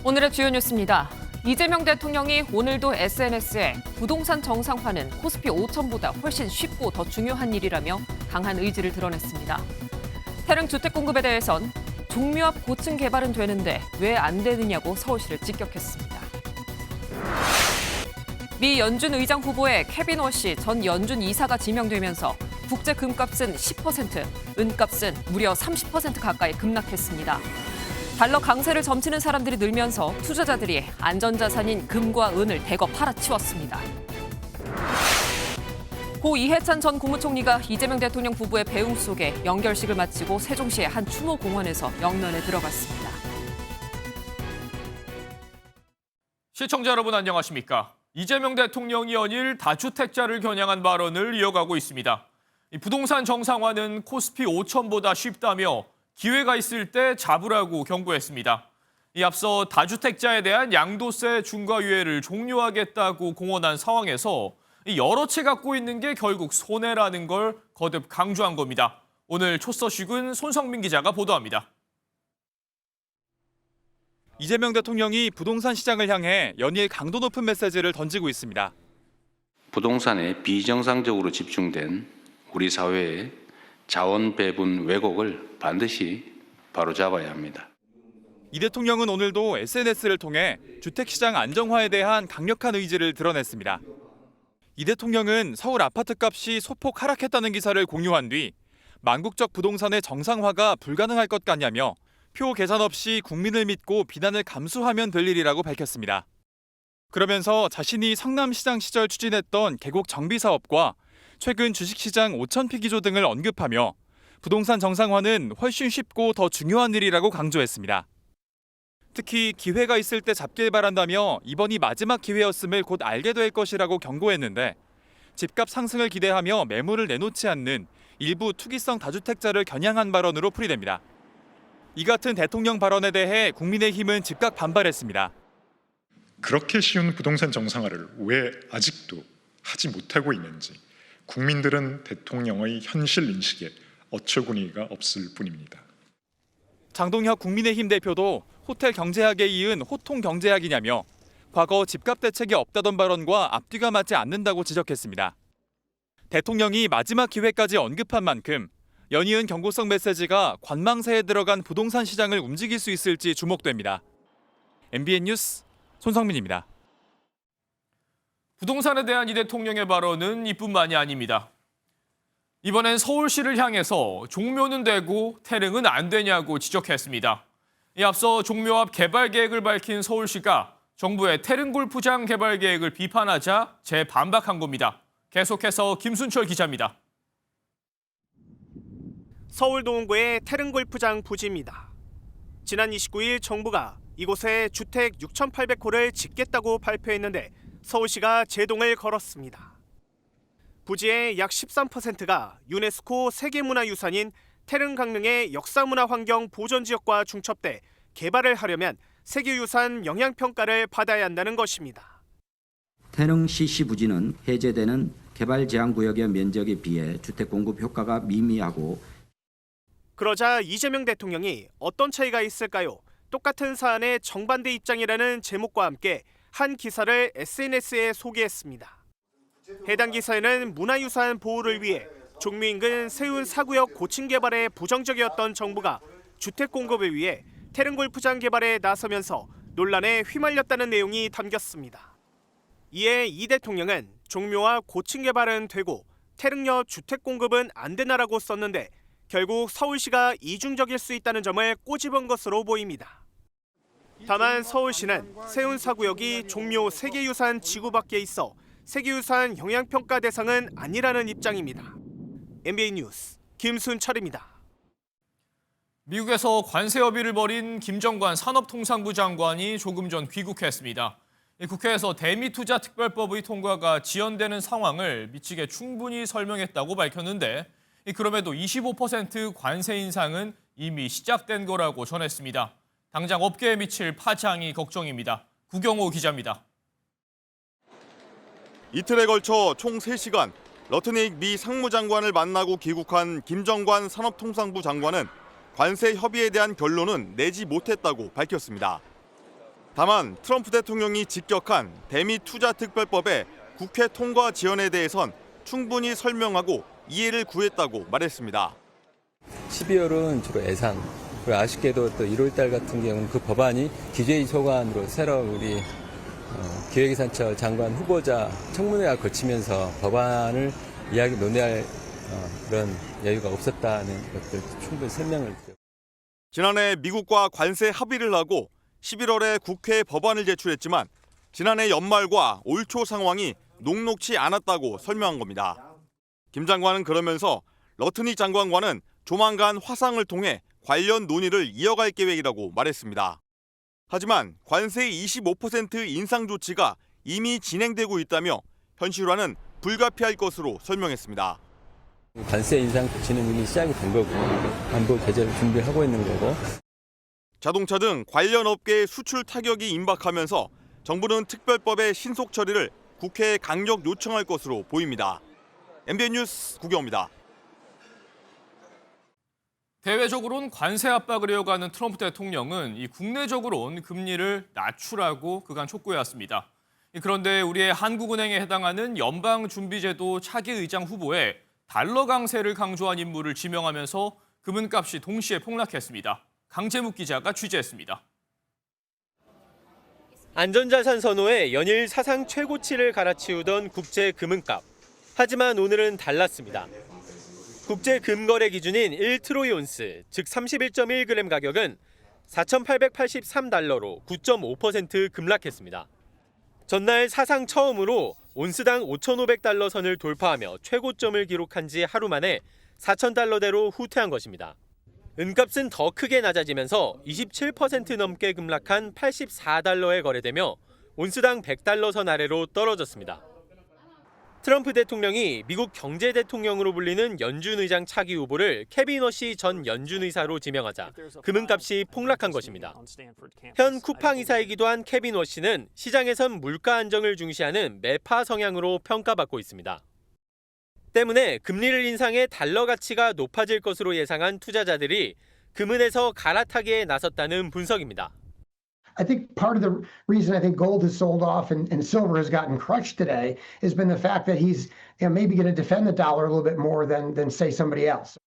오늘의 주요 뉴스입니다. 이재명 대통령이 오늘도 SNS에 부동산 정상화는 코스피 5천보다 훨씬 쉽고 더 중요한 일이라며 강한 의지를 드러냈습니다. 태릉 주택 공급에 대해선 종묘 앞 고층 개발은 되는데 왜 안 되느냐고 서울시를 직격했습니다. 미 연준 의장 후보에 케빈 워시 전 연준 이사가 지명되면서 국제 금값은 10%, 은값은 무려 30% 가까이 급락했습니다. 달러 강세를 점치는 사람들이 늘면서 투자자들이 안전자산인 금과 은을 대거 팔아치웠습니다. 고 이해찬 전 국무총리가 이재명 대통령 부부의 배웅 속에 영결식을 마치고 세종시의 한 추모공원에서 영면에 들어갔습니다. 시청자 여러분 안녕하십니까? 이재명 대통령이 연일 다주택자를 겨냥한 발언을 이어가고 있습니다. 부동산 정상화는 코스피 5천보다 쉽다며 기회가 있을 때 잡으라고 경고했습니다. 앞서 다주택자에 대한 양도세 중과 유예를 종료하겠다고 공언한 상황에서 여러 채 갖고 있는 게 결국 손해라는 걸 거듭 강조한 겁니다. 오늘 초서식은 손성민 기자가 보도합니다. 이재명 대통령이 부동산 시장을 향해 연일 강도 높은 메시지를 던지고 있습니다. 부동산에 비정상적으로 집중된 우리 사회의 자원 배분 왜곡을 반드시 바로잡아야 합니다. 이 대통령은 오늘도 SNS를 통해 주택시장 안정화에 대한 강력한 의지를 드러냈습니다. 이 대통령은 서울 아파트값이 소폭 하락했다는 기사를 공유한 뒤 만국적 부동산의 정상화가 불가능할 것 같냐며 표 계산 없이 국민을 믿고 비난을 감수하면 될 일이라고 밝혔습니다. 그러면서 자신이 성남시장 시절 추진했던 계곡 정비 사업과 최근 주식시장 5,000피 기조 등을 언급하며 부동산 정상화는 훨씬 쉽고 더 중요한 일이라고 강조했습니다. 특히 기회가 있을 때 잡길 바란다며 이번이 마지막 기회였음을 곧 알게 될 것이라고 경고했는데 집값 상승을 기대하며 매물을 내놓지 않는 일부 투기성 다주택자를 겨냥한 발언으로 풀이됩니다. 이 같은 대통령 발언에 대해 국민의힘은 즉각 반발했습니다. 그렇게 쉬운 부동산 정상화를 왜 아직도 하지 못하고 있는지 국민들은 대통령의 현실 인식에 어처구니가 없을 뿐입니다. 장동혁 국민의힘 대표도 호텔 경제학에 이은 호통 경제학이냐며 과거 집값 대책이 없다던 발언과 앞뒤가 맞지 않는다고 지적했습니다. 대통령이 마지막 기회까지 언급한 만큼 연이은 경고성 메시지가 관망세에 들어간 부동산 시장을 움직일 수 있을지 주목됩니다. MBN 뉴스 손성민입니다. 부동산에 대한 이 대통령의 발언은 이뿐만이 아닙니다. 이번엔 서울시를 향해서 종묘는 되고 태릉은 안 되냐고 지적했습니다. 앞서 종묘 앞 개발 계획을 밝힌 서울시가 정부의 태릉 골프장 개발 계획을 비판하자 재반박한 겁니다. 계속해서 김순철 기자입니다. 서울동원구의 태릉 골프장 부지입니다. 지난 29일 정부가 이곳에 주택 6,800호를 짓겠다고 발표했는데 서울시가 제동을 걸었습니다. 부지의 약 13%가 유네스코 세계문화유산인 태릉 강릉의 역사문화환경 보존지역과 중첩돼 개발을 하려면 세계유산 영향평가를 받아야 한다는 것입니다. 태릉 CC 부지는 해제되는 개발 제한 구역의 면적에 비해 주택 공급 효과가 미미하고 그러자 이재명 대통령이 어떤 차이가 있을까요? 똑같은 사안의 정반대 입장이라는 제목과 함께 한 기사를 SNS에 소개했습니다. 해당 기사에는 문화유산 보호를 위해 종묘 인근 세운 4구역 고층 개발에 부정적이었던 정부가 주택 공급을 위해 태릉 골프장 개발에 나서면서 논란에 휘말렸다는 내용이 담겼습니다. 이에 이 대통령은 종묘와 고층 개발은 되고 태릉역 주택 공급은 안 되나라고 썼는데 결국 서울시가 이중적일 수 있다는 점을 꼬집은 것으로 보입니다. 다만 서울시는 세운 4구역이 종묘 세계유산 지구 밖에 있어 세계유산 영향평가 대상은 아니라는 입장입니다. MBN 뉴스 김순철입니다. 미국에서 관세 협의를 벌인 김정관 산업통상부 장관이 조금 전 귀국했습니다. 국회에서 대미투자특별법의 통과가 지연되는 상황을 미치게 충분히 설명했다고 밝혔는데 그럼에도 25% 관세 인상은 이미 시작된 거라고 전했습니다. 당장 업계에 미칠 파장이 걱정입니다. 구경호 기자입니다. 이틀에 걸쳐 총 3시간 러트닉 미 상무장관을 만나고 귀국한 김정관 산업통상부 장관은 관세 협의에 대한 결론은 내지 못했다고 밝혔습니다. 다만 트럼프 대통령이 직격한 대미 투자특별법의 국회 통과 지연에 대해선 충분히 설명하고 이해를 구했다고 말했습니다. 12월은 주로 예상, 그리고 아쉽게도 또 1월달 같은 경우는 그 법안이 DJ 소관으로 새로 우리 기획예산처 장관 후보자 청문회가 거치면서 법안을 논의할 그런 여유가 없었다는 것들 충분히 설명을 드렸고. 지난해 미국과 관세 합의를 하고 11월에 국회에 법안을 제출했지만 지난해 연말과 올 초 상황이 녹록치 않았다고 설명한 겁니다. 김 장관은 그러면서 러트닉 장관과는 조만간 화상을 통해 관련 논의를 이어갈 계획이라고 말했습니다. 하지만 관세 25% 인상 조치가 이미 진행되고 있다며 현실화는 불가피할 것으로 설명했습니다. 관세 인상 조치는 이미 시작이 된 거고 안보 개정을 준비하고 있는 거고. 자동차 등 관련 업계의 수출 타격이 임박하면서 정부는 특별법의 신속 처리를 국회에 강력 요청할 것으로 보입니다. MBN 뉴스 구경호입니다. 대외적으로는 관세 압박을 이어가는 트럼프 대통령은 이 국내적으로는 금리를 낮추라고 그간 촉구해왔습니다. 그런데 우리의 한국은행에 해당하는 연방준비제도 차기 의장 후보에 달러 강세를 강조한 인물을 지명하면서 금은값이 동시에 폭락했습니다. 강재묵 기자가 취재했습니다. 안전자산 선호에 연일 사상 최고치를 갈아치우던 국제 금은값. 하지만 오늘은 달랐습니다. 국제 금거래 기준인 1트로이 온스, 즉 31.1g 가격은 4,883달러로 9.5% 급락했습니다. 전날 사상 처음으로 온스당 5,500달러 선을 돌파하며 최고점을 기록한 지 하루 만에 4,000달러대로 후퇴한 것입니다. 은값은 더 크게 낮아지면서 27% 넘게 급락한 84달러에 거래되며 온스당 100달러 선 아래로 떨어졌습니다. 트럼프 대통령이 미국 경제 대통령으로 불리는 연준 의장 차기 후보를 케빈 워시 전 연준 의사로 지명하자 금은값이 폭락한 것입니다. 현 쿠팡 이사이기도 한 케빈 워시는 시장에선 물가 안정을 중시하는 매파 성향으로 평가받고 있습니다. 때문에 금리를 인상해 달러 가치가 높아질 것으로 예상한 투자자들이 금은에서 갈아타기에 나섰다는 분석입니다. I think part of the reason I think gold has sold off and silver has gotten crushed today has been the fact that he's maybe going to defend the dollar a little bit more than say somebody else.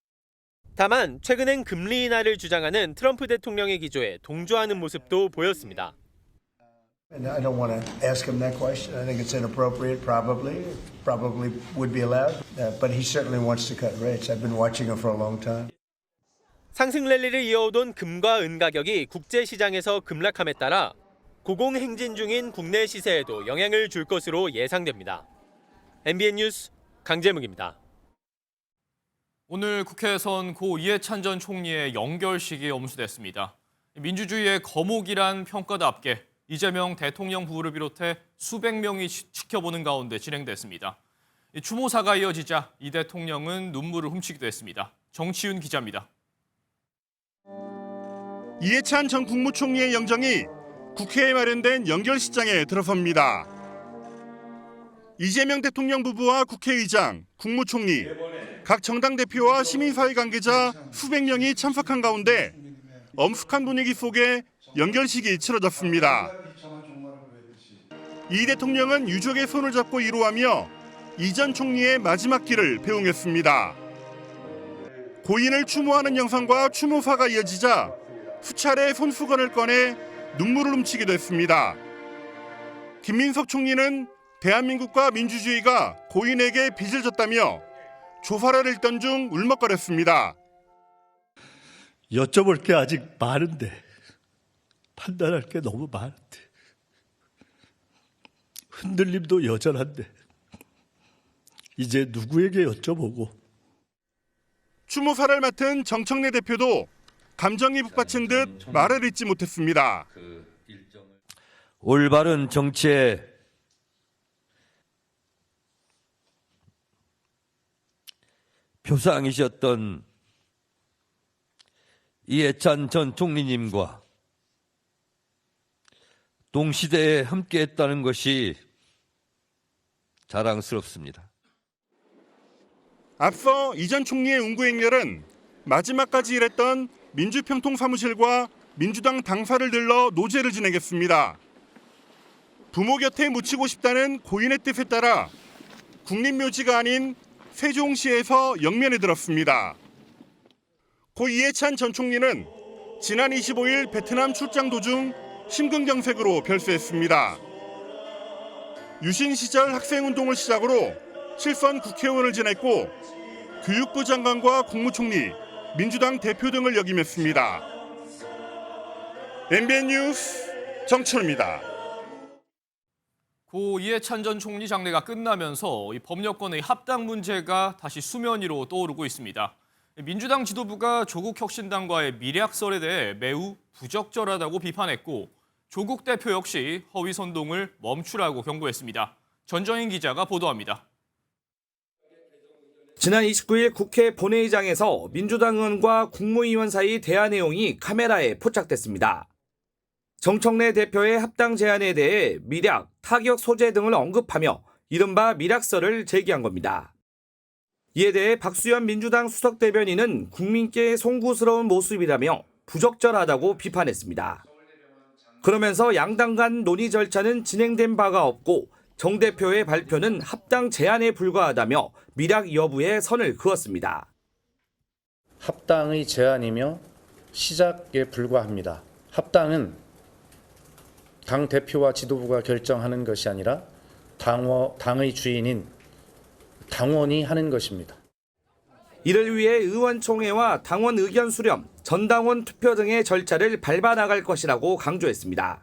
다만 최근엔 금리 인하를 주장하는 트럼프 대통령의 기조에 동조하는 모습도 보였습니다. And I don't want to ask him that question. I think it's inappropriate, probably would be allowed. But he certainly wants to cut rates. I've been watching him for a long time. 상승 랠리를 이어오던 금과 은 가격이 국제 시장에서 급락함에 따라 고공행진 중인 국내 시세에도 영향을 줄 것으로 예상됩니다. MBN 뉴스 강재묵입니다. 오늘 국회에선 고 이해찬 전 총리의 영결식이 엄수됐습니다. 민주주의의 거목이란 평가답게 이재명 대통령 부부를 비롯해 수백 명이 지켜보는 가운데 진행됐습니다. 추모사가 이어지자 이 대통령은 눈물을 훔치기도 했습니다. 정치윤 기자입니다. 이해찬 전 국무총리의 영정이 국회에 마련된 영결식장에 들어섭니다. 이재명 대통령 부부와 국회의장, 국무총리, 각 정당 대표와 시민사회 관계자 수백 명이 참석한 가운데 엄숙한 분위기 속에 영결식이 치러졌습니다. 이 대통령은 유족의 손을 잡고 위로하며 이 전 총리의 마지막 길을 배웅했습니다. 고인을 추모하는 영상과 추모사가 이어지자 수차례 손수건을 꺼내 눈물을 훔치기도 했습니다. 김민석 총리는 대한민국과 민주주의가 고인에게 빚을 졌다며 조사를 읽던 중 울먹거렸습니다. 여쭤볼 게 아직 많은데, 판단할 게 너무 많은데, 흔들림도 여전한데 이제 누구에게 여쭤보고. 추모사를 맡은 정청래 대표도 감정이 북받친 듯 말을 잇지 못했습니다. 올바른 정치의 표상이셨던 이해찬 전 총리님과 동시대에 함께했다는 것이 자랑스럽습니다. 앞서 이 전 총리의 운구행렬은 마지막까지 일했던 민주평통사무실과 민주당 당사를 들러 노제를 진행했습니다. 부모 곁에 묻히고 싶다는 고인의 뜻에 따라 국립묘지가 아닌 세종시에서 영면에 들었습니다. 고 이해찬 전 총리는 지난 25일 베트남 출장 도중 심근경색으로 별세했습니다. 유신 시절 학생운동을 시작으로 7선 국회의원을 지냈고 교육부 장관과 국무총리, 민주당 대표 등을 역임했습니다. MBN 뉴스 정철입니다. 고 이해찬 전 총리 장례가 끝나면서 이 법여권의 합당 문제가 다시 수면 위로 떠오르고 있습니다. 민주당 지도부가 조국 혁신당과의 밀약설에 대해 매우 부적절하다고 비판했고 조국 대표 역시 허위 선동을 멈추라고 경고했습니다. 전정인 기자가 보도합니다. 지난 29일 국회 본회의장에서 민주당 의원과 국무위원 사이 대화 내용이 카메라에 포착됐습니다. 정청래 대표의 합당 제안에 대해 밀약, 타격 소재 등을 언급하며 이른바 밀약설을 제기한 겁니다. 이에 대해 박수현 민주당 수석 대변인은 국민께 송구스러운 모습이라며 부적절하다고 비판했습니다. 그러면서 양당 간 논의 절차는 진행된 바가 없고 정 대표의 발표는 합당 제안에 불과하다며 밀약 여부에 선을 그었습니다. 합당의 제안이며 시작에 불과합니다. 합당은 당 대표와 지도부가 결정하는 것이 아니라 당의 주인인 당원이 하는 것입니다. 이를 위해 의원총회와 당원 의견 수렴, 전당원 투표 등의 절차를 밟아 나갈 것이라고 강조했습니다.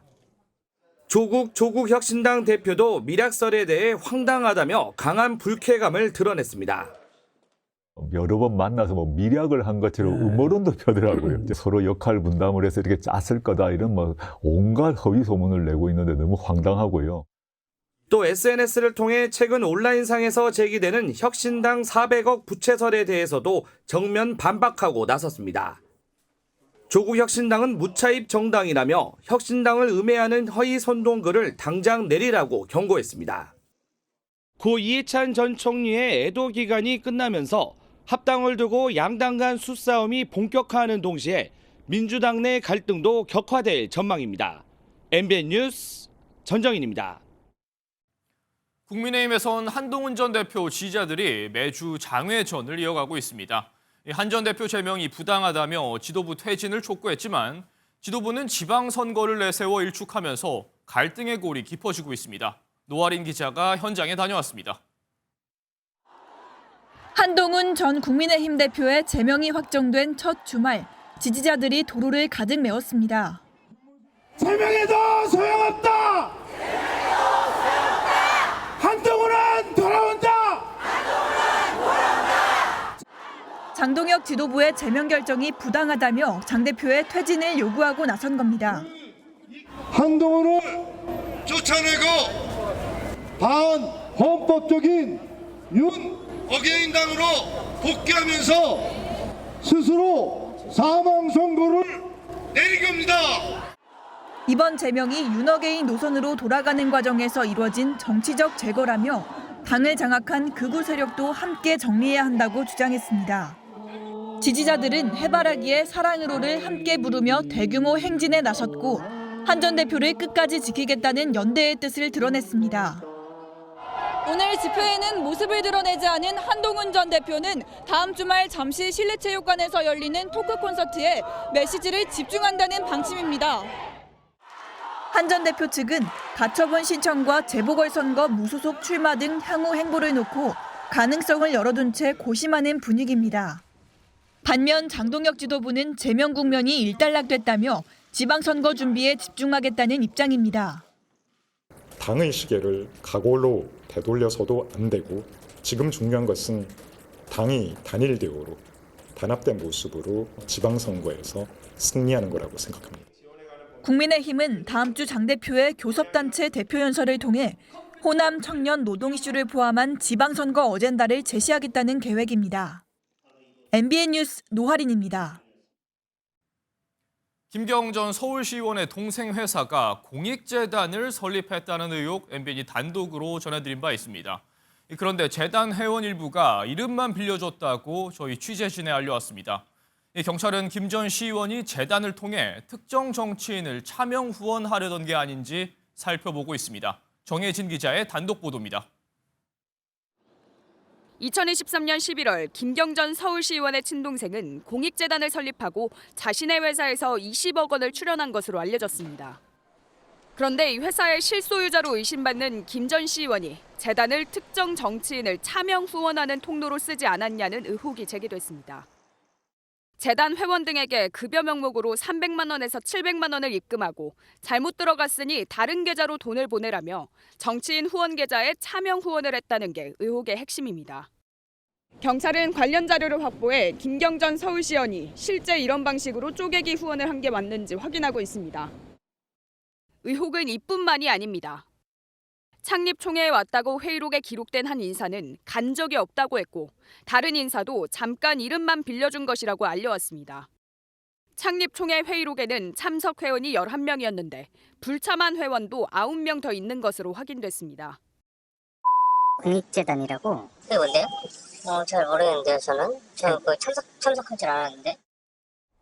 조국 혁신당 대표도 밀약설에 대해 황당하다며 강한 불쾌감을 드러냈습니다. 여러 번 만나서 밀약을 한 것처럼 음모론도 펴더라고요. 서로 역할 분담을 해서 이렇게 짰을 거다 이런 온갖 허위 소문을 내고 있는데 너무 황당하고요. 또 SNS를 통해 최근 온라인상에서 제기되는 혁신당 400억 부채설에 대해서도 정면 반박하고 나섰습니다. 조국 혁신당은 무차입 정당이라며 혁신당을 음해하는 허위 선동글을 당장 내리라고 경고했습니다. 고 이해찬 전 총리의 애도 기간이 끝나면서 합당을 두고 양당 간 수싸움이 본격화하는 동시에 민주당 내 갈등도 격화될 전망입니다. MBN 뉴스 전정인입니다. 국민의힘에선 한동훈 전 대표 지지자들이 매주 장외전을 이어가고 있습니다. 한 전 대표 제명이 부당하다며 지도부 퇴진을 촉구했지만 지도부는 지방선거를 내세워 일축하면서 갈등의 골이 깊어지고 있습니다. 노아린 기자가 현장에 다녀왔습니다. 한동훈 전 국민의힘 대표의 제명이 확정된 첫 주말, 지지자들이 도로를 가득 메웠습니다. 제명해도 소용없다! 한동훈은 돌아온다! 장동혁 지도부의 제명 결정이 부당하다며 장 대표의 퇴진을 요구하고 나선 겁니다. 한동훈을 쫓아내고 반헌법적인 윤어게인당으로 복귀하면서 스스로 사망 선고를 내린 겁니다. 이번 제명이 윤어게인 노선으로 돌아가는 과정에서 이루어진 정치적 제거라며 당을 장악한 극우 세력도 함께 정리해야 한다고 주장했습니다. 지지자들은 해바라기에 사랑으로를 함께 부르며 대규모 행진에 나섰고 한 전 대표를 끝까지 지키겠다는 연대의 뜻을 드러냈습니다. 오늘 집회에는 모습을 드러내지 않은 한동훈 전 대표는 다음 주말 잠실 실내체육관에서 열리는 토크 콘서트에 메시지를 집중한다는 방침입니다. 한 전 대표 측은 가처분 신청과 재보궐선거 무소속 출마 등 향후 행보를 놓고 가능성을 열어둔 채 고심하는 분위기입니다. 반면 장동혁 지도부는 제명 국면이 일단락됐다며 지방선거 준비에 집중하겠다는 입장입니다. 당의 시계를 각오로 되돌려서도 안 되고 지금 중요한 것은 당이 단일 대우로 단합된 모습으로 지방선거에서 승리하는 거라고 생각합니다. 국민의힘은 다음 주 장 대표의 교섭단체 대표 연설을 통해 호남 청년 노동 이슈를 포함한 지방선거 어젠다를 제시하겠다는 계획입니다. MBN 뉴스 노하린입니다. 김경 전 서울시의원의 동생 회사가 공익재단을 설립했다는 의혹 MBN이 단독으로 전해드린 바 있습니다. 그런데 재단 회원 일부가 이름만 빌려줬다고 저희 취재진에 알려왔습니다. 경찰은 김 전 시의원이 재단을 통해 특정 정치인을 차명 후원하려던 게 아닌지 살펴보고 있습니다. 정혜진 기자의 단독 보도입니다. 2023년 11월 김경전 서울시의원의 친동생은 공익재단을 설립하고 자신의 회사에서 20억 원을 출연한 것으로 알려졌습니다. 그런데 이 회사의 실소유자로 의심받는 김 전 시의원이 재단을 특정 정치인을 차명 후원하는 통로로 쓰지 않았냐는 의혹이 제기됐습니다. 재단 회원 등에게 급여 명목으로 300만 원에서 700만 원을 입금하고 잘못 들어갔으니 다른 계좌로 돈을 보내라며 정치인 후원 계좌에 차명 후원을 했다는 게 의혹의 핵심입니다. 경찰은 관련 자료를 확보해 김경전 서울시의원이 실제 이런 방식으로 쪼개기 후원을 한 게 맞는지 확인하고 있습니다. 의혹은 이뿐만이 아닙니다. 창립총회에 왔다고 회의록에 기록된 한 인사는 간 적이 없다고 했고 다른 인사도 잠깐 이름만 빌려준 것이라고 알려왔습니다. 창립총회 회의록에는 참석 회원이 11명이었는데 불참한 회원도 9명 더 있는 것으로 확인됐습니다. 공익재단이라고? 그게 뭔데요? 잘 모르겠는데요, 저는. 제가 참석한 줄 알았는데.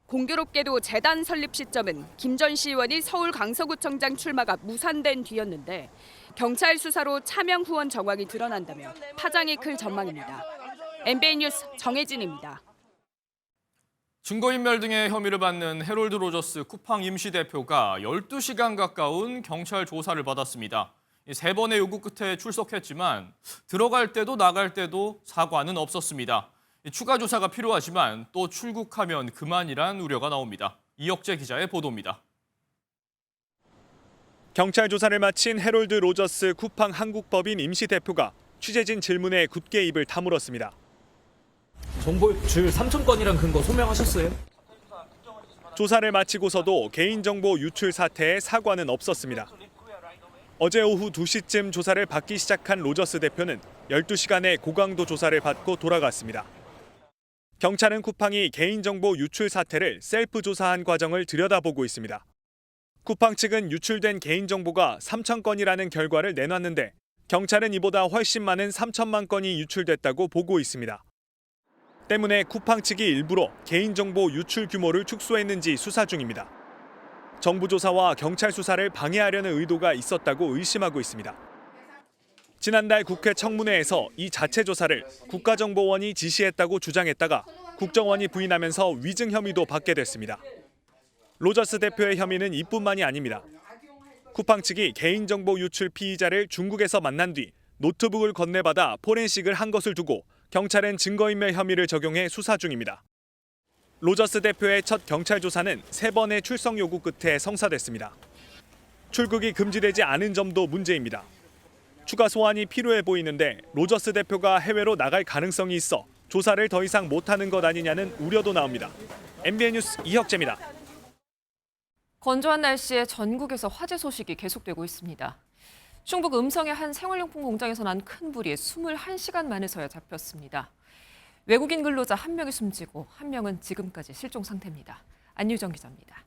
공교롭게도 재단 설립 시점은 김 전 시의원이 서울 강서구청장 출마가 무산된 뒤였는데 경찰 수사로 차명 후원 정황이 드러난다며 파장이 클 전망입니다. MBN 뉴스 정혜진입니다. 증거인멸 등의 혐의를 받는 해롤드 로저스 쿠팡 임시 대표가 12시간 가까운 경찰 조사를 받았습니다. 3번의 요구 끝에 출석했지만 들어갈 때도 나갈 때도 사과는 없었습니다. 추가 조사가 필요하지만 또 출국하면 그만이란 우려가 나옵니다. 이혁재 기자의 보도입니다. 경찰 조사를 마친 해롤드 로저스 쿠팡 한국법인 임시 대표가 취재진 질문에 굳게 입을 다물었습니다. 정보 줄 3천 건이란 근거 소명하셨어요? 조사를 마치고서도 개인정보 유출 사태에 사과는 없었습니다. 어제 오후 2시쯤 조사를 받기 시작한 로저스 대표는 12시간의 고강도 조사를 받고 돌아갔습니다. 경찰은 쿠팡이 개인정보 유출 사태를 셀프 조사한 과정을 들여다보고 있습니다. 쿠팡 측은 유출된 개인정보가 3천 건이라는 결과를 내놨는데 경찰은 이보다 훨씬 많은 3천만 건이 유출됐다고 보고 있습니다. 때문에 쿠팡 측이 일부러 개인정보 유출 규모를 축소했는지 수사 중입니다. 정부 조사와 경찰 수사를 방해하려는 의도가 있었다고 의심하고 있습니다. 지난달 국회 청문회에서 이 자체 조사를 국가정보원이 지시했다고 주장했다가 국정원이 부인하면서 위증 혐의도 받게 됐습니다. 로저스 대표의 혐의는 이뿐만이 아닙니다. 쿠팡 측이 개인정보 유출 피의자를 중국에서 만난 뒤 노트북을 건네받아 포렌식을 한 것을 두고 경찰은 증거인멸 혐의를 적용해 수사 중입니다. 로저스 대표의 첫 경찰 조사는 3번의 출석 요구 끝에 성사됐습니다. 출국이 금지되지 않은 점도 문제입니다. 추가 소환이 필요해 보이는데 로저스 대표가 해외로 나갈 가능성이 있어 조사를 더 이상 못하는 것 아니냐는 우려도 나옵니다. MBN 뉴스 이혁재입니다. 건조한 날씨에 전국에서 화재 소식이 계속되고 있습니다. 충북 음성의 한 생활용품 공장에서 난 큰 불이 21시간 만에서야 잡혔습니다. 외국인 근로자 1명이 숨지고 1명은 지금까지 실종 상태입니다. 안유정 기자입니다.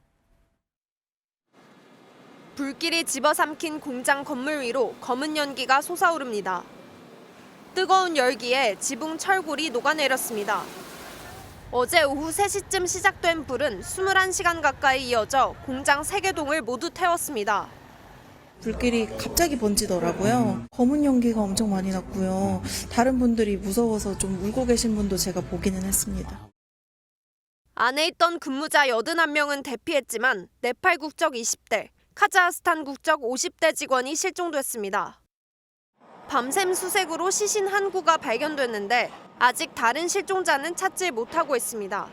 불길이 집어삼킨 공장 건물 위로 검은 연기가 솟아오릅니다. 뜨거운 열기에 지붕 철골이 녹아내렸습니다. 어제 오후 3시쯤 시작된 불은 21시간 가까이 이어져 공장 3개 동을 모두 태웠습니다. 불길이 갑자기 번지더라고요. 검은 연기가 엄청 많이 났고요. 다른 분들이 무서워서 좀 울고 계신 분도 제가 보기는 했습니다. 안에 있던 근무자 81명은 대피했지만 네팔 국적 20대, 카자흐스탄 국적 50대 직원이 실종됐습니다. 밤샘 수색으로 시신 한 구가 발견됐는데 아직 다른 실종자는 찾지 못하고 있습니다.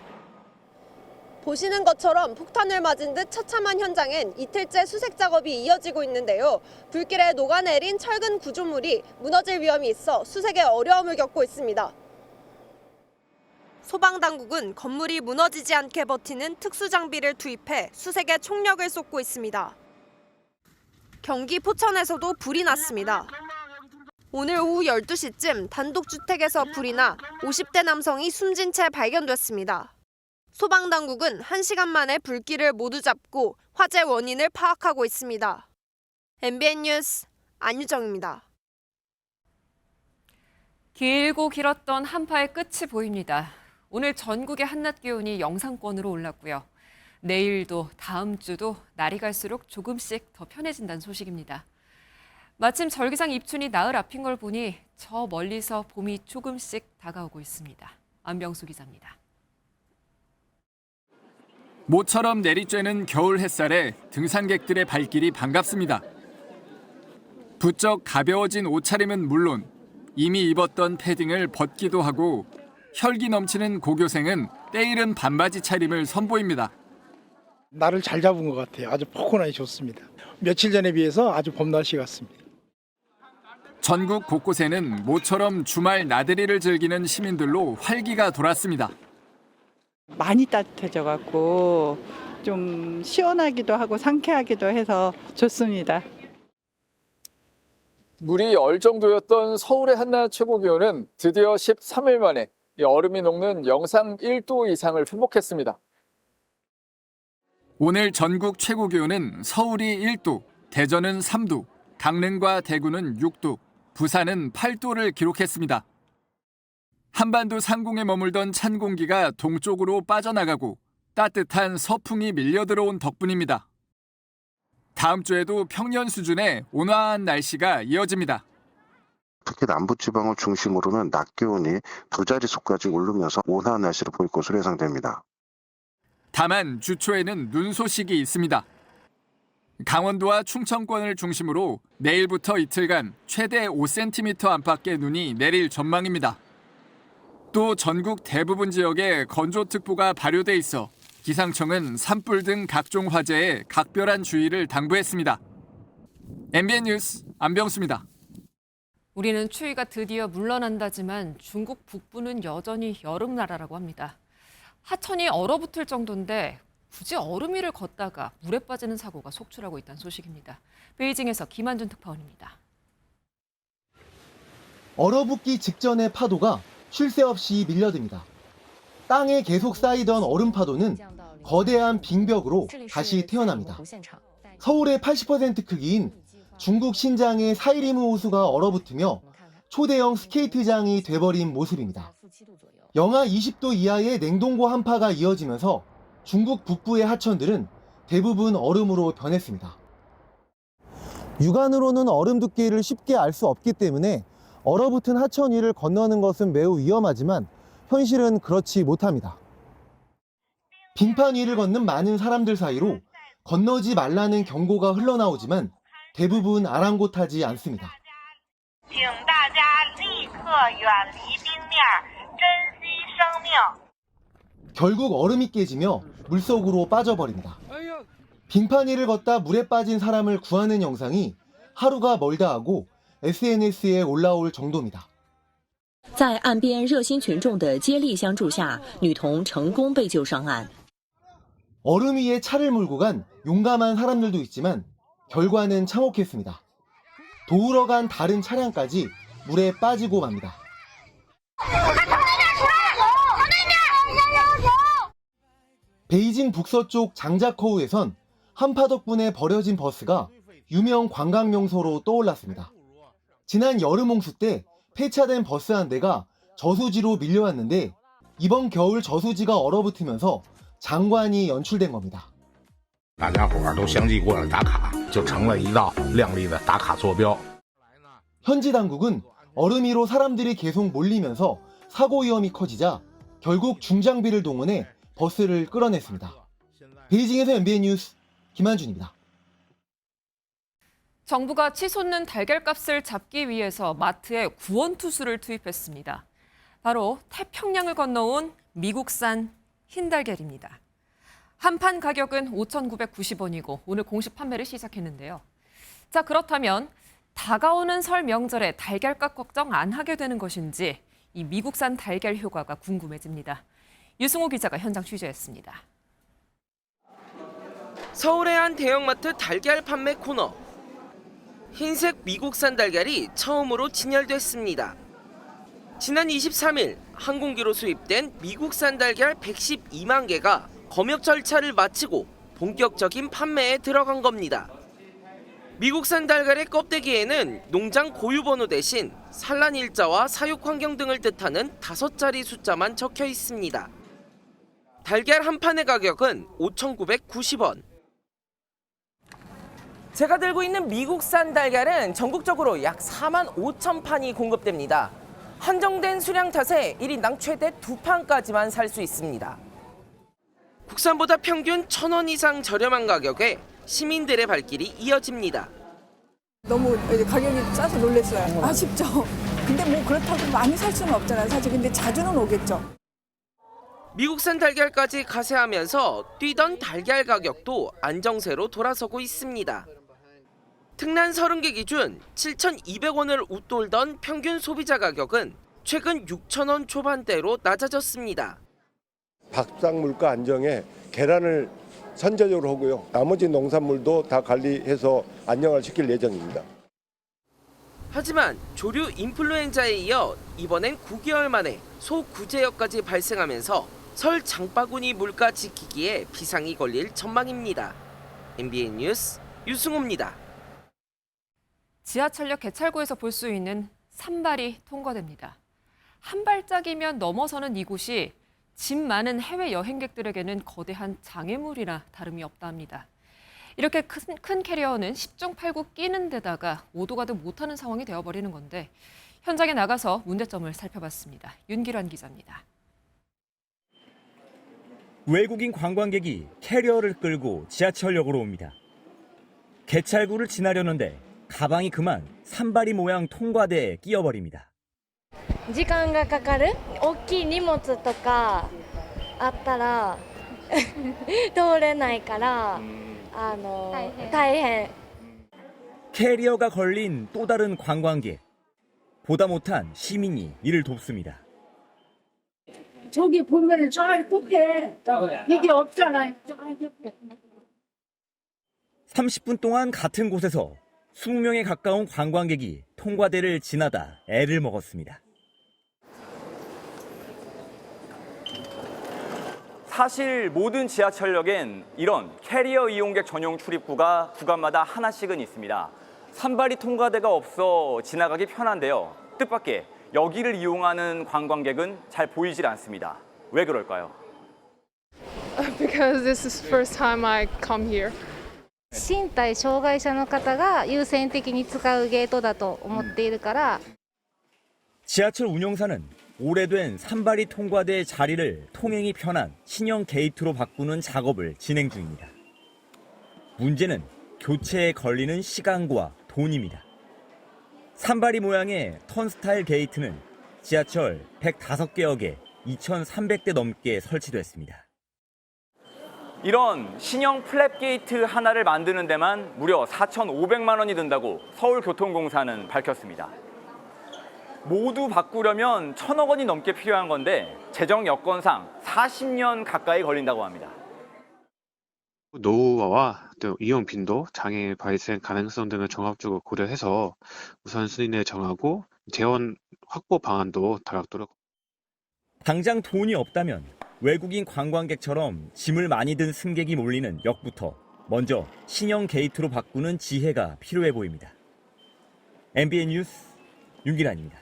보시는 것처럼 폭탄을 맞은 듯 처참한 현장엔 이틀째 수색 작업이 이어지고 있는데요. 불길에 녹아내린 철근 구조물이 무너질 위험이 있어 수색에 어려움을 겪고 있습니다. 소방당국은 건물이 무너지지 않게 버티는 특수장비를 투입해 수색에 총력을 쏟고 있습니다. 경기 포천에서도 불이 났습니다. 오늘 오후 12시쯤 단독주택에서 불이 나 50대 남성이 숨진 채 발견됐습니다. 소방당국은 1시간 만에 불길을 모두 잡고 화재 원인을 파악하고 있습니다. MBN 뉴스 안유정입니다. 길고 길었던 한파의 끝이 보입니다. 오늘 전국의 한낮 기온이 영상권으로 올랐고요. 내일도 다음 주도 날이 갈수록 조금씩 더 편해진다는 소식입니다. 마침 절기상 입춘이 나흘 앞인 걸 보니 저 멀리서 봄이 조금씩 다가오고 있습니다. 안병수 기자입니다. 모처럼 내리쬐는 겨울 햇살에 등산객들의 발길이 반갑습니다. 부쩍 가벼워진 옷차림은 물론 이미 입었던 패딩을 벗기도 하고 혈기 넘치는 고교생은 때이른 반바지 차림을 선보입니다. 날을 잘 잡은 것 같아요. 아주 포근하니 좋습니다. 며칠 전에 비해서 아주 봄 날씨 같습니다. 전국 곳곳에는 모처럼 주말 나들이를 즐기는 시민들로 활기가 돌았습니다. 많이 따뜻해져갖고 좀 시원하기도 하고 상쾌하기도 해서 좋습니다. 물이 얼 정도였던 서울의 한낮 최고 기온은 드디어 13일 만에 얼음이 녹는 영상 1도 이상을 회복했습니다. 오늘 전국 최고 기온은 서울이 1도, 대전은 3도, 강릉과 대구는 6도, 부산은 8도를 기록했습니다. 한반도 상공에 머물던 찬 공기가 동쪽으로 빠져나가고 따뜻한 서풍이 밀려 들어온 덕분입니다. 다음 주에도 평년 수준의 온화한 날씨가 이어집니다. 특히 남부지방을 중심으로는 낮 기온이 두 자릿수까지 오르면서 온화한 날씨를 보일 것으로 예상됩니다. 다만 주 초에는 눈 소식이 있습니다. 강원도와 충청권을 중심으로 내일부터 이틀간 최대 5cm 안팎의 눈이 내릴 전망입니다. 또 전국 대부분 지역에 건조특보가 발효돼 있어 기상청은 산불 등 각종 화재에 각별한 주의를 당부했습니다. MBN 뉴스 안병수입니다. 우리는 추위가 드디어 물러난다지만 중국 북부는 여전히 여름 나라라고 합니다. 하천이 얼어붙을 정도인데 굳이 얼음 위를 걷다가 물에 빠지는 사고가 속출하고 있다는 소식입니다. 베이징에서 김한준 특파원입니다. 얼어붙기 직전의 파도가 쉴 새 없이 밀려듭니다. 땅에 계속 쌓이던 얼음 파도는 거대한 빙벽으로 다시 태어납니다. 서울의 80% 크기인 중국 신장의 사이리무 호수가 얼어붙으며 초대형 스케이트장이 돼버린 모습입니다. 영하 20도 이하의 냉동고 한파가 이어지면서 중국 북부의 하천들은 대부분 얼음으로 변했습니다. 육안으로는 얼음 두께를 쉽게 알 수 없기 때문에 얼어붙은 하천 위를 건너는 것은 매우 위험하지만 현실은 그렇지 못합니다. 빙판 위를 걷는 많은 사람들 사이로 건너지 말라는 경고가 흘러나오지만 대부분 아랑곳하지 않습니다. 결국 얼음이 깨지며 물속으로 빠져버립니다. 빙판 위를 걷다 물에 빠진 사람을 구하는 영상이 하루가 멀다 하고 SNS에 올라올 정도입니다. 在岸边热心群众的接力相助下，女童成功被救上岸。 얼음 위에 차를 몰고 간 용감한 사람들도 있지만 결과는 참혹했습니다. 도우러 간 다른 차량까지 물에 빠지고 맙니다. 베이징 북서쪽 장자커우에선 한파 덕분에 버려진 버스가 유명 관광 명소로 떠올랐습니다. 지난 여름 홍수 때 폐차된 버스 한 대가 저수지로 밀려왔는데 이번 겨울 저수지가 얼어붙으면서 장관이 연출된 겁니다. 大家伙都相继过来打卡，就成了一道亮丽的打卡坐标。 현지 당국은 얼음 위로 사람들이 계속 몰리면서 사고 위험이 커지자 결국 중장비를 동원해 버스를 끌어냈습니다. 베이징에서 MBN 뉴스 김한준입니다. 정부가 치솟는 달걀값을 잡기 위해서 마트에 구원투수를 투입했습니다. 바로 태평양을 건너온 미국산 흰달걀입니다. 한 판 가격은 5,990원이고 오늘 공식 판매를 시작했는데요. 자, 그렇다면 다가오는 설 명절에 달걀값 걱정 안 하게 되는 것인지 이 미국산 달걀 효과가 궁금해집니다. 유승호 기자가 현장 취재했습니다. 서울의 한 대형마트 달걀 판매 코너. 흰색 미국산 달걀이 처음으로 진열됐습니다. 지난 23일 항공기로 수입된 미국산 달걀 112만 개가 검역 절차를 마치고 본격적인 판매에 들어간 겁니다. 미국산 달걀의 껍데기에는 농장 고유 번호 대신 산란 일자와 사육 환경 등을 뜻하는 5자리 숫자만 적혀 있습니다. 달걀 한 판의 가격은 5,990원. 제가 들고 있는 미국산 달걀은 전국적으로 약 4만 5천 판이 공급됩니다. 한정된 수량 탓에 1인당 최대 2판까지만 살 수 있습니다. 국산보다 평균 1,000원 이상 저렴한 가격에 시민들의 발길이 이어집니다. 너무 가격이 싸서 놀랐어요. 아쉽죠. 근데 뭐 그렇다고 많이 살 수는 없잖아요. 사실 근데 자주는 오겠죠. 미국산 달걀까지 가세하면서 뛰던 달걀 가격도 안정세로 돌아서고 있습니다. 특난 30개 기준 7,200원을 웃돌던 평균 소비자 가격은 최근 6,000원 초반대로 낮아졌습니다. 밥상 물가 안정에 계란을 선제적으로 하고요. 나머지 농산물도 다 관리해서 안정화를 시킬 예정입니다. 하지만 조류 인플루엔자에 이어 이번엔 9개월 만에 소 구제역까지 발생하면서 설 장바구니 물가 지키기에 비상이 걸릴 전망입니다. MBN 뉴스 유승호입니다. 지하철역 개찰구에서 볼 수 있는 산발이 통과됩니다. 한 발짝이면 넘어서는 이곳이 짐 많은 해외 여행객들에게는 거대한 장애물이나 다름이 없다 합니다. 이렇게 큰 캐리어는 10중 8구 끼는 데다가 오도 가도 못하는 상황이 되어버리는 건데 현장에 나가서 문제점을 살펴봤습니다. 윤기란 기자입니다. 외국인 관광객이 캐리어를 끌고 지하철역으로 옵니다. 개찰구를 지나려는데 가방이 그만 산발이 모양 통과대에 끼어버립니다. 時間がかかる大きい荷物とかあったら通れないから大変 캐리어가 걸린 또 다른 관광객. 보다 못한 시민이 이를 돕습니다. 저기 보면은 저 끝에 이게 없잖아요. 30분 동안 같은 곳에서 20명에 가까운 관광객이 통과대를 지나다 애를 먹었습니다. 사실 모든 지하철역엔 이런 캐리어 이용객 전용 출입구가 구간마다 하나씩은 있습니다. 산발이 통과대가 없어 지나가기 편한데요. 뜻밖의 여기를 이용하는 관광객은 잘 보이질 않습니다. 왜 그럴까요? Because this is the first time I come here. 身体障害者の方が優先的に使うゲートだと思っているから 지하철 운영사는 오래된 산발이 통과대 자리를 통행이 편한 신형 게이트로 바꾸는 작업을 진행 중입니다. 문제는 교체에 걸리는 시간과 돈입니다. 산발이 모양의 턴스타일 게이트는 지하철 105개역에 2,300대 넘게 설치됐습니다. 이런 신형 플랩 게이트 하나를 만드는 데만 무려 4,500만 원이 든다고 서울교통공사는 밝혔습니다. 모두 바꾸려면 1,000억 원이 넘게 필요한 건데 재정 여건상 40년 가까이 걸린다고 합니다. 노후화와 또 이용 빈도, 장애 발생 가능성 등을 종합적으로 고려해서 우선순위를 정하고 재원 확보 방안도 다각도록. 당장 돈이 없다면 외국인 관광객처럼 짐을 많이 든 승객이 몰리는 역부터 먼저 신형 게이트로 바꾸는 지혜가 필요해 보입니다. MBN 뉴스 윤기란입니다.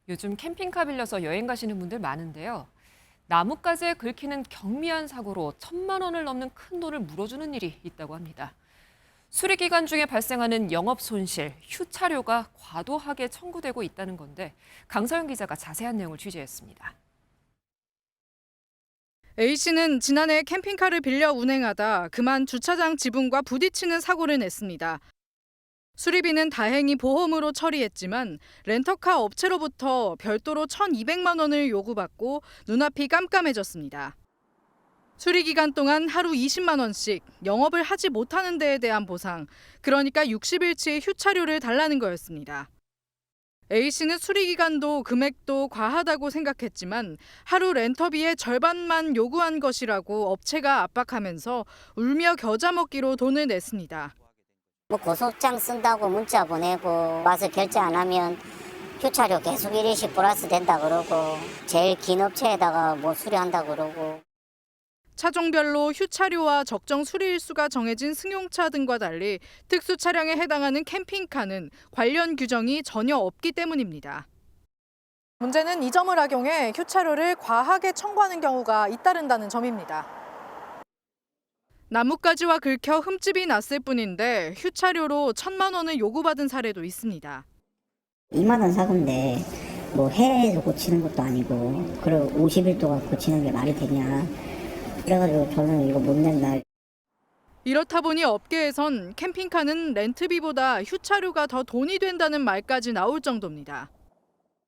요즘 캠핑카 빌려서 여행 가시는 분들 많은데요. 나뭇가지에 긁히는 경미한 사고로 1,000만 원을 넘는 큰 돈을 물어주는 일이 있다고 합니다. 수리 기간 중에 발생하는 영업 손실, 휴차료가 과도하게 청구되고 있다는 건데 강서영 기자가 자세한 내용을 취재했습니다. A씨는 지난해 캠핑카를 빌려 운행하다 그만 주차장 지붕과 부딪히는 사고를 냈습니다. 수리비는 다행히 보험으로 처리했지만 렌터카 업체로부터 별도로 1,200만 원을 요구받고 눈앞이 깜깜해졌습니다. 수리 기간 동안 하루 20만 원씩 영업을 하지 못하는 데에 대한 보상, 그러니까 60일치의 휴차료를 달라는 거였습니다. A씨는 수리 기간도 금액도 과하다고 생각했지만 하루 렌터비의 절반만 요구한 것이라고 업체가 압박하면서 울며 겨자 먹기로 돈을 냈습니다. 고소장 쓴다고 문자 보내고 와서 결제 안 하면 휴차료 계속 1일씩 플러스 된다 그러고 제일 긴 업체에다가 수리한다 그러고. 차종별로 휴차료와 적정 수리일수가 정해진 승용차 등과 달리 특수 차량에 해당하는 캠핑카는 관련 규정이 전혀 없기 때문입니다. 문제는 이 점을 악용해 휴차료를 과하게 청구하는 경우가 잇따른다는 점입니다. 나뭇가지와 긁혀 흠집이 났을 뿐인데 휴차료로 1,000만 원을 요구받은 사례도 있습니다. 2만 원 사고인데 뭐 해에서 고치는 것도 아니고 그리고 50일 동안 고치는 게 말이 되냐. 그래가지고 저는 이거 못 낸다. 이렇다 보니 업계에선 캠핑카는 렌트비보다 휴차료가 더 돈이 된다는 말까지 나올 정도입니다.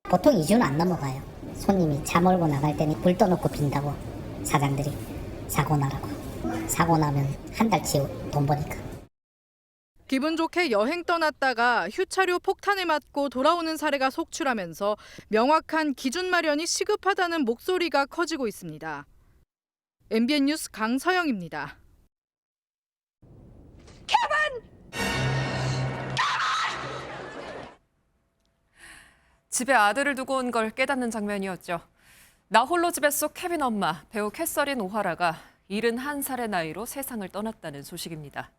보통 2주는 안 넘어가요. 손님이 차 몰고 나갈 때는 불 떠놓고 빈다고 사장들이 사고 나라고. 사고 나면 한 달치 돈 버니까. 기분 좋게 여행 떠났다가 휴차료 폭탄을 맞고 돌아오는 사례가 속출하면서 명확한 기준 마련이 시급하다는 목소리가 커지고 있습니다. MBN 뉴스 강서영입니다. 집에 아들을 두고 온 걸 깨닫는 장면이었죠. 나 홀로 집에 속 케빈 엄마, 배우 캐서린 오하라가 71살의 나이로 세상을 떠났다는 소식입니다.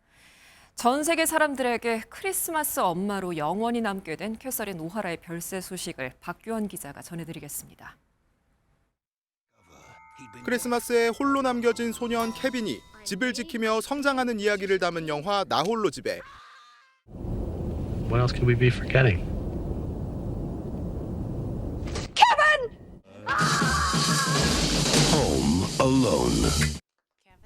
전 세계 사람들에게 크리스마스 엄마로 영원히 남게 된 캐서린 오하라의 별세 소식을 박규원 기자가 전해드리겠습니다. 크리스마스에 홀로 남겨진 소년 케빈이 집을 지키며 성장하는 이야기를 담은 영화 나 홀로 집에. What else could we be forgetting? Home Alone.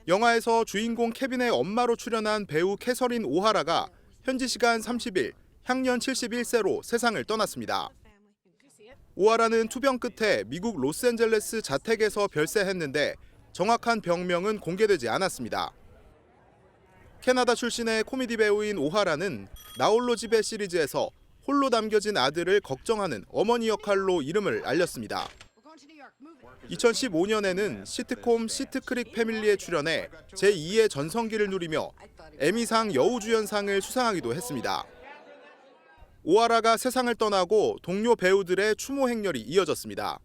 영화에서 주인공 케빈의 엄마로 출연한 배우 캐서린 오하라가 현지 시간 30일 향년 71세로 세상을 떠났습니다. 오하라는 투병 끝에 미국 로스앤젤레스 자택에서 별세했는데 정확한 병명은 공개되지 않았습니다. 캐나다 출신의 코미디 배우인 오하라는 나 홀로 집에 시리즈에서 홀로 남겨진 아들을 걱정하는 어머니 역할로 이름을 알렸습니다. 2015년에는 시트콤 시트크릭 패밀리에 출연해 제2의 전성기를 누리며 에미상 여우주연상을 수상하기도 했습니다. 오하라가 세상을 떠나고 동료 배우들의 추모 행렬이 이어졌습니다.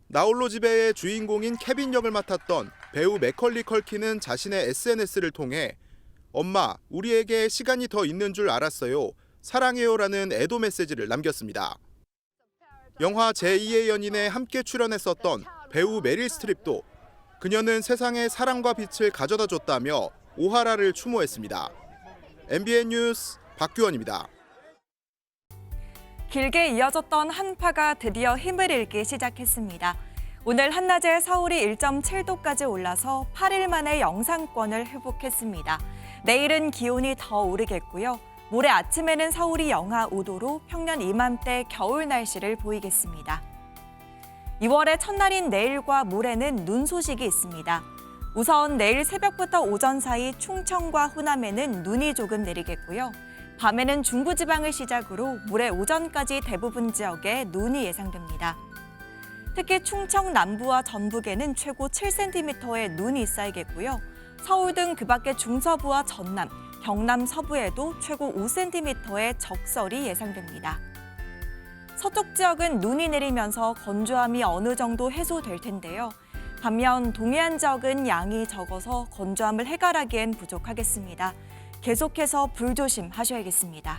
나 홀로 집에의 주인공인 케빈 역을 맡았던 배우 맥컬리 컬킨은 자신의 SNS를 통해 엄마, 우리에게 시간이 더 있는 줄 알았어요. 사랑해요라는 애도 메시지를 남겼습니다. 영화 제2의 연인에 함께 출연했었던 배우 메릴 스트립도 그녀는 세상에 사랑과 빛을 가져다 줬다며 오하라를 추모했습니다. MBN 뉴스 박규원입니다. 길게 이어졌던 한파가 드디어 힘을 잃기 시작했습니다. 오늘 한낮에 서울이 1.7도까지 올라서 8일 만에 영상권을 회복했습니다. 내일은 기온이 더 오르겠고요. 모레 아침에는 서울이 영하 5도로 평년 이맘때 겨울 날씨를 보이겠습니다. 2월의 첫날인 내일과 모레는 눈 소식이 있습니다. 우선 내일 새벽부터 오전 사이 충청과 호남에는 눈이 조금 내리겠고요. 밤에는 중부지방을 시작으로 모레 오전까지 대부분 지역에 눈이 예상됩니다. 특히 충청 남부와 전북에는 최고 7cm의 눈이 쌓이겠고요. 서울 등 그 밖의 중서부와 전남, 경남 서부에도 최고 5cm의 적설이 예상됩니다. 서쪽 지역은 눈이 내리면서 건조함이 어느 정도 해소될 텐데요. 반면 동해안 지역은 양이 적어서 건조함을 해결하기엔 부족하겠습니다. 계속해서 불조심하셔야겠습니다.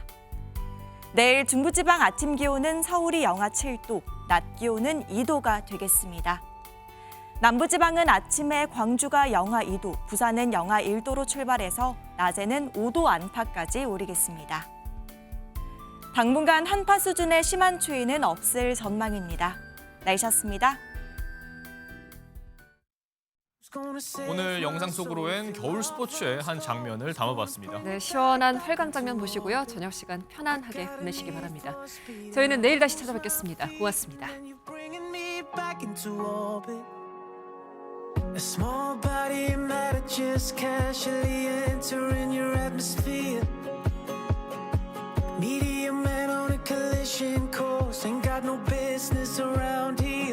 내일 중부지방 아침 기온은 서울이 영하 7도, 낮 기온은 2도가 되겠습니다. 남부지방은 아침에 광주가 영하 2도, 부산은 영하 1도로 출발해서 낮에는 5도 안팎까지 오르겠습니다. 당분간 한파 수준의 심한 추위는 없을 전망입니다. 날씨였습니다. 오늘 영상 속으로엔 겨울 스포츠의 한 장면을 담아봤습니다. 네, 시원한 활강 장면 보시고요. 저녁 시간 편안하게 보내시기 바랍니다. 저희는 내일 다시 찾아뵙겠습니다. 고맙습니다. A small body matter just casually entering your atmosphere. Meteor man on a collision course, ain't got no business around here.